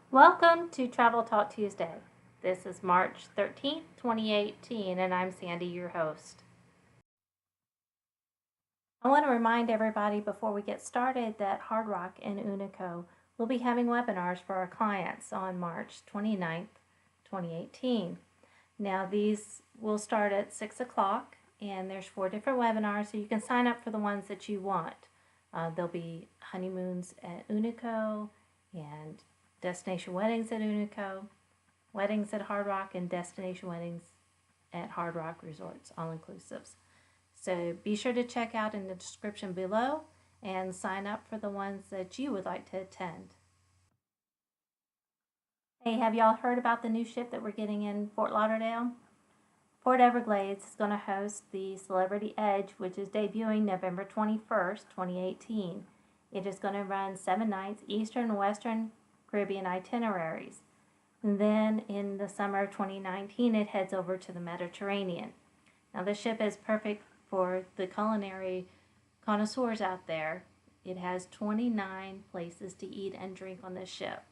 Welcome to Travel Talk Tuesday. This is March 13th, 2018, and I'm Sandy, your host. I want to remind everybody before we get started that Hard Rock and Unico will be having webinars for our clients on March 29th, 2018. Now, these will start at 6 o'clock, and there's 4 different webinars, so you can sign up for the ones that you want. There'll be honeymoons at Unico and destination weddings at Unico, weddings at Hard Rock, and destination weddings at Hard Rock Resorts, all inclusives. So be sure to check out in the description below and sign up for the ones that you would like to attend. Hey, have y'all heard about the new ship that we're getting in Fort Lauderdale? Port Everglades is going to host the Celebrity Edge, which is debuting November 21st, 2018. It is going to run 7 nights, Eastern and Western Caribbean itineraries. And then in the summer of 2019, it heads over to the Mediterranean. Now, this ship is perfect for the culinary connoisseurs out there. It has 29 places to eat and drink on this ship.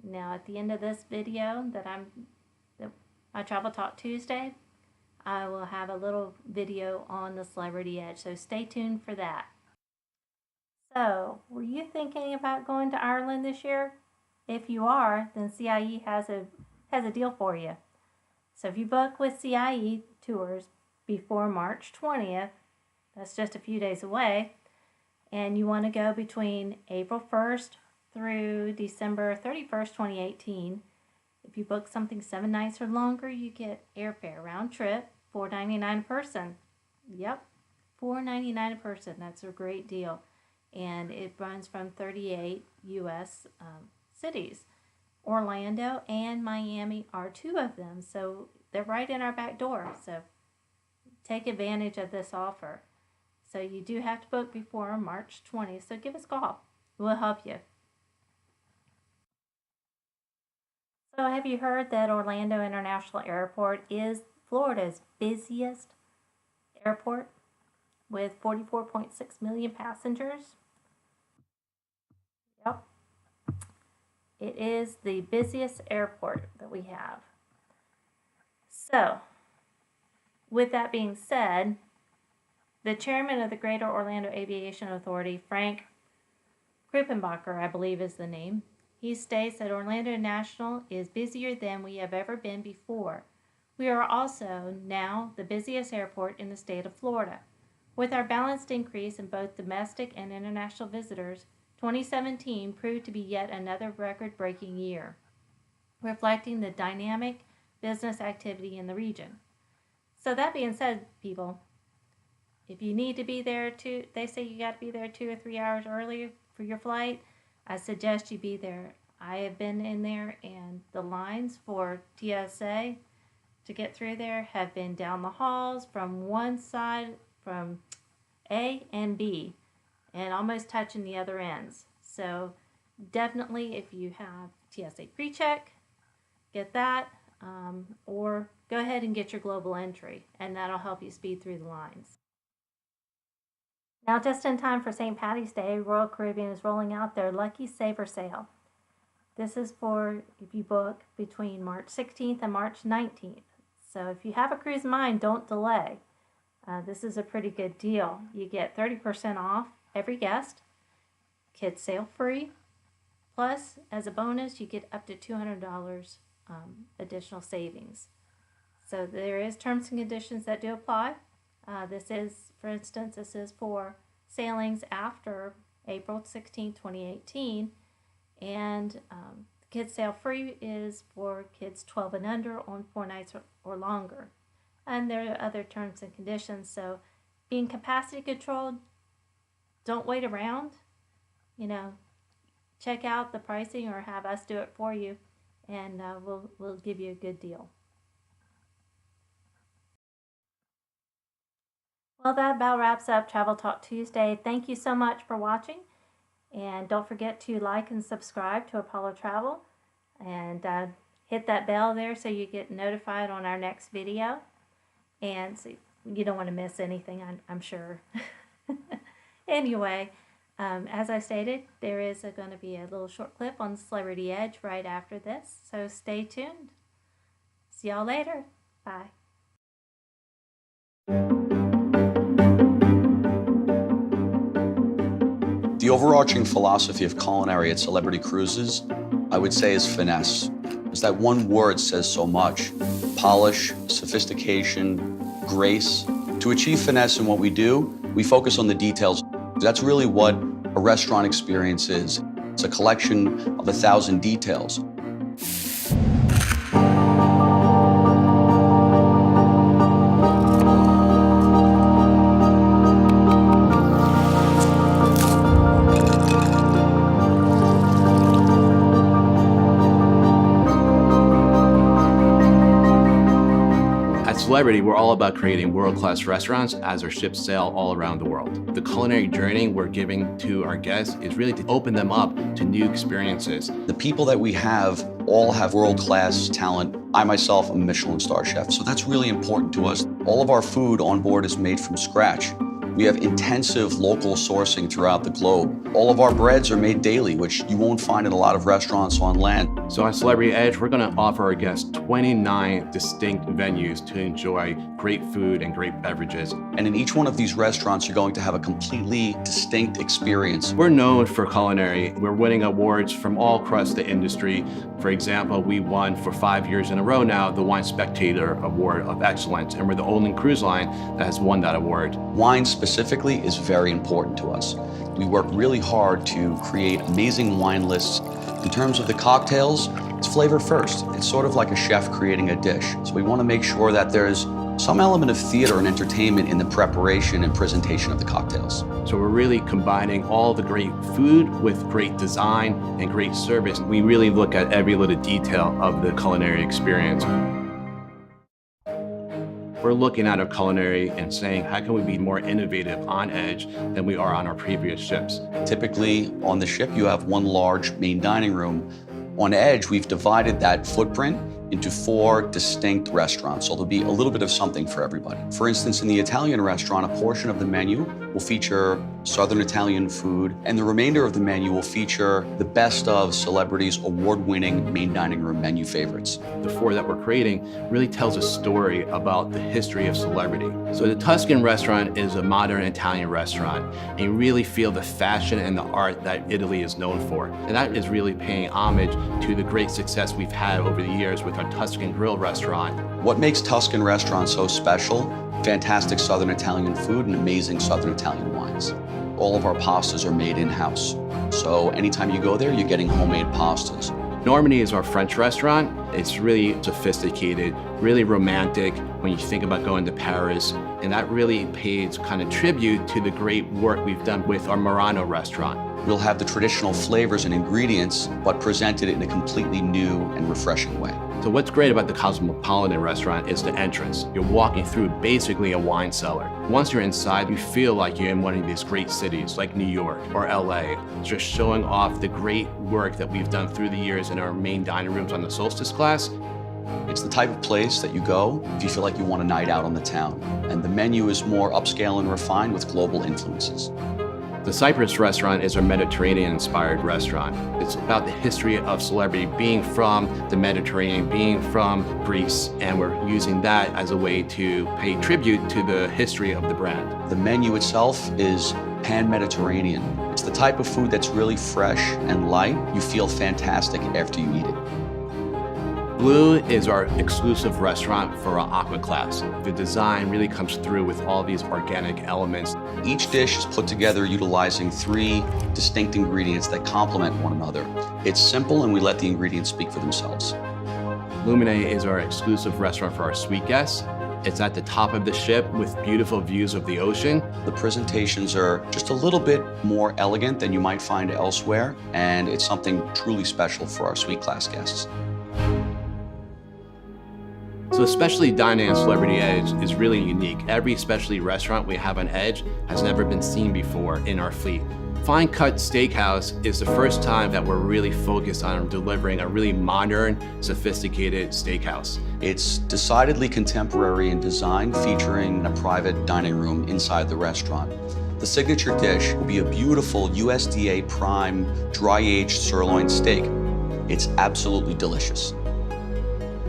Now, at the end of this video that I Travel Talk Tuesday, I will have a little video on the Celebrity Edge, so stay tuned for that. So, were you thinking about going to Ireland this year? If you are, then CIE has a deal for you. So if you book with CIE Tours before March 20th, that's just a few days away, and you want to go between April 1st through December 31st, 2018, if you book something 7 nights or longer, you get airfare round trip, $4.99 a person. Yep, $4.99 a person. That's a great deal. And it runs from 38 U.S. cities. Orlando and Miami are 2 of them, so they're right in our back door. So take advantage of this offer. So you do have to book before March 20th, so give us a call. We'll help you. So have you heard that Orlando International Airport is Florida's busiest airport with 44.6 million passengers? Yep. It is the busiest airport that we have. So, with that being said, the chairman of the Greater Orlando Aviation Authority, Frank Krupenbacher, I believe is the name, he states that Orlando International is busier than we have ever been before. We are also now the busiest airport in the state of Florida. With our balanced increase in both domestic and international visitors, 2017 proved to be yet another record-breaking year, reflecting the dynamic business activity in the region. So that being said, people, if you need to be there they say you got to be there 2 or 3 hours earlier for your flight, I suggest you be there. I have been in there, and the lines for TSA to get through there have been down the halls from one side, from A and B, and almost touching the other ends. So definitely, if you have TSA pre-check, get that, or go ahead and get your global entry, and that'll help you speed through the lines. Now, just in time for St. Patty's Day, Royal Caribbean is rolling out their Lucky Saver sale. This is for if you book between March 16th and March 19th. So if you have a cruise in mind, don't delay. This is a pretty good deal. You get 30% off every guest, kids sail free, plus as a bonus you get up to $200 additional savings. So there is terms and conditions that do apply. This is, for instance, this is for sailings after April 16, 2018, and kids sail free is for kids 12 and under on 4 nights or longer. And there are other terms and conditions. So being capacity controlled, don't wait around. Check out the pricing or have us do it for you, and we'll give you a good deal. Well, that about wraps up Travel Talk Tuesday. Thank you so much for watching. And don't forget to like and subscribe to Apollo Travel. And hit that bell there so you get notified on our next video. And so you don't want to miss anything, I'm sure. Anyway, As I stated, there is going to be a little short clip on Celebrity Edge right after this, so stay tuned. See y'all later. Bye. The overarching philosophy of culinary at Celebrity Cruises, I would say, is finesse. Because that one word says so much. Polish, sophistication, grace. To achieve finesse in what we do, we focus on the details. That's really what a restaurant experience is. It's a collection of 1,000 details. Celebrity, we're all about creating world-class restaurants as our ships sail all around the world. The culinary journey we're giving to our guests is really to open them up to new experiences. The people that we have all have world-class talent. I myself am a Michelin star chef, so that's really important to us. All of our food on board is made from scratch. We have intensive local sourcing throughout the globe. All of our breads are made daily, which you won't find in a lot of restaurants on land. So on Celebrity Edge, we're going to offer our guests 29 distinct venues to enjoy great food and great beverages. And in each one of these restaurants, you're going to have a completely distinct experience. We're known for culinary. We're winning awards from all across the industry. For example, we won for 5 years in a row now the Wine Spectator Award of Excellence, and we're the only cruise line that has won that award. Wine specifically is very important to us. We work really hard to create amazing wine lists. In terms of the cocktails, it's flavor first. It's sort of like a chef creating a dish. So we want to make sure that there's some element of theater and entertainment in the preparation and presentation of the cocktails. So we're really combining all the great food with great design and great service. We really look at every little detail of the culinary experience. We're looking at our culinary and saying, how can we be more innovative on Edge than we are on our previous ships? Typically, on the ship, you have one large main dining room. On Edge, we've divided that footprint into 4 distinct restaurants, so there'll be a little bit of something for everybody. For instance, in the Italian restaurant, a portion of the menu will feature Southern Italian food, and the remainder of the menu will feature the best of Celebrity's award-winning main dining room menu favorites. The 4 that we're creating really tells a story about the history of Celebrity. So the Tuscan restaurant is a modern Italian restaurant, and you really feel the fashion and the art that Italy is known for. And that is really paying homage to the great success we've had over the years with our Tuscan Grill restaurant. What makes Tuscan restaurants so special? Fantastic Southern Italian food and amazing Southern Italian wines. All of our pastas are made in-house. So anytime you go there, you're getting homemade pastas. Normandy is our French restaurant. It's really sophisticated, really romantic when you think about going to Paris. And that really pays kind of tribute to the great work we've done with our Murano restaurant. We'll have the traditional flavors and ingredients, but presented in a completely new and refreshing way. So what's great about the Cosmopolitan restaurant is the entrance. You're walking through basically a wine cellar. Once you're inside, you feel like you're in one of these great cities like New York or LA, just showing off the great work that we've done through the years in our main dining rooms on the Solstice class. It's the type of place that you go if you feel like you want a night out on the town. And the menu is more upscale and refined with global influences. The Cyprus restaurant is our Mediterranean-inspired restaurant. It's about the history of Celebrity being from the Mediterranean, being from Greece, and we're using that as a way to pay tribute to the history of the brand. The menu itself is pan-Mediterranean. It's the type of food that's really fresh and light. You feel fantastic after you eat it. Blue is our exclusive restaurant for our aqua class. The design really comes through with all these organic elements. Each dish is put together utilizing 3 distinct ingredients that complement one another. It's simple and we let the ingredients speak for themselves. Lumine is our exclusive restaurant for our suite guests. It's at the top of the ship with beautiful views of the ocean. The presentations are just a little bit more elegant than you might find elsewhere, and it's something truly special for our suite class guests. So especially dining on Celebrity Edge is really unique. Every specialty restaurant we have on Edge has never been seen before in our fleet. Fine Cut Steakhouse is the first time that we're really focused on delivering a really modern, sophisticated steakhouse. It's decidedly contemporary in design, featuring a private dining room inside the restaurant. The signature dish will be a beautiful USDA prime dry-aged sirloin steak. It's absolutely delicious.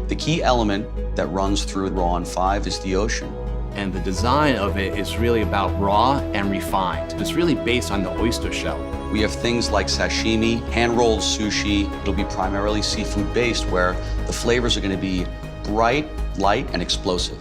The key element that runs through Raw on 5 is the ocean. And the design of it is really about raw and refined. It's really based on the oyster shell. We have things like sashimi, hand-rolled sushi. It'll be primarily seafood-based, where the flavors are going to be bright, light, and explosive.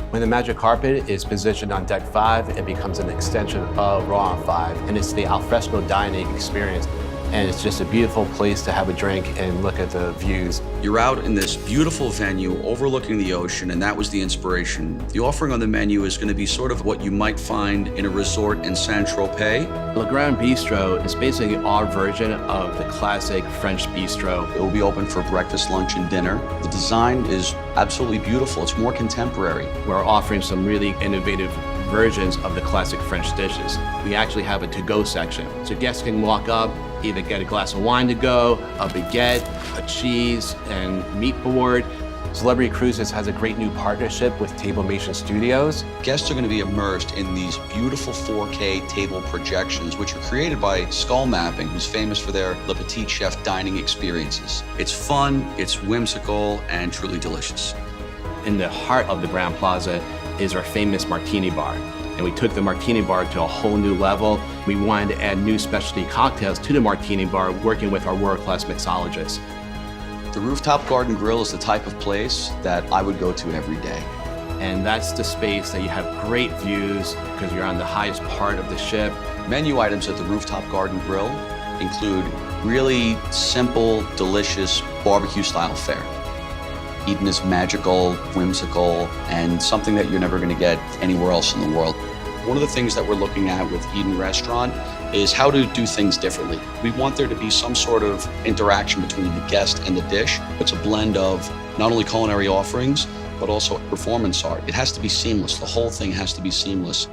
When the Magic Carpet is positioned on deck 5, it becomes an extension of Raw on 5, and it's the alfresco dining experience. And it's just a beautiful place to have a drink and look at the views. You're out in this beautiful venue overlooking the ocean, and that was the inspiration. The offering on the menu is going to be sort of what you might find in a resort in Saint-Tropez. Le Grand Bistro is basically our version of the classic French bistro. It will be open for breakfast, lunch, and dinner. The design is absolutely beautiful. It's more contemporary. We're offering some really innovative versions of the classic French dishes. We actually have a to-go section. So guests can walk up, either get a glass of wine to go, a baguette, a cheese, and meat board. Celebrity Cruises has a great new partnership with Tablemation Studios. Guests are going to be immersed in these beautiful 4K table projections, which are created by Skull Mapping, who's famous for their Le Petit Chef dining experiences. It's fun, it's whimsical, and truly delicious. In the heart of the Grand Plaza is our famous martini bar. And we took the martini bar to a whole new level. We wanted to add new specialty cocktails to the martini bar, working with our world-class mixologists. The rooftop garden grill is the type of place that I would go to every day. And that's the space that you have great views because you're on the highest part of the ship. Menu items at the rooftop garden grill include really simple, delicious barbecue-style fare. Eden is magical, whimsical, and something that you're never going to get anywhere else in the world. One of the things that we're looking at with Eden Restaurant is how to do things differently. We want there to be some sort of interaction between the guest and the dish. It's a blend of not only culinary offerings, but also performance art. It has to be seamless. The whole thing has to be seamless.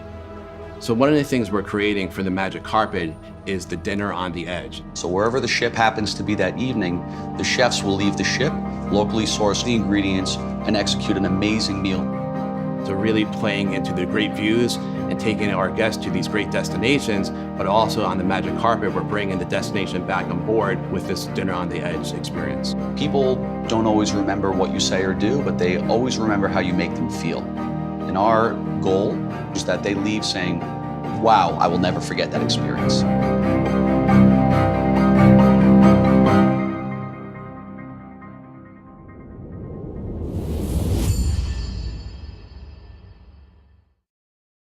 So one of the things we're creating for the Magic Carpet is the dinner on the edge. So wherever the ship happens to be that evening, the chefs will leave the ship, locally source the ingredients, and execute an amazing meal. So really playing into the great views and taking our guests to these great destinations, but also on the Magic Carpet, we're bringing the destination back on board with this dinner on the edge experience. People don't always remember what you say or do, but they always remember how you make them feel. And our goal is that they leave saying, wow, I will never forget that experience.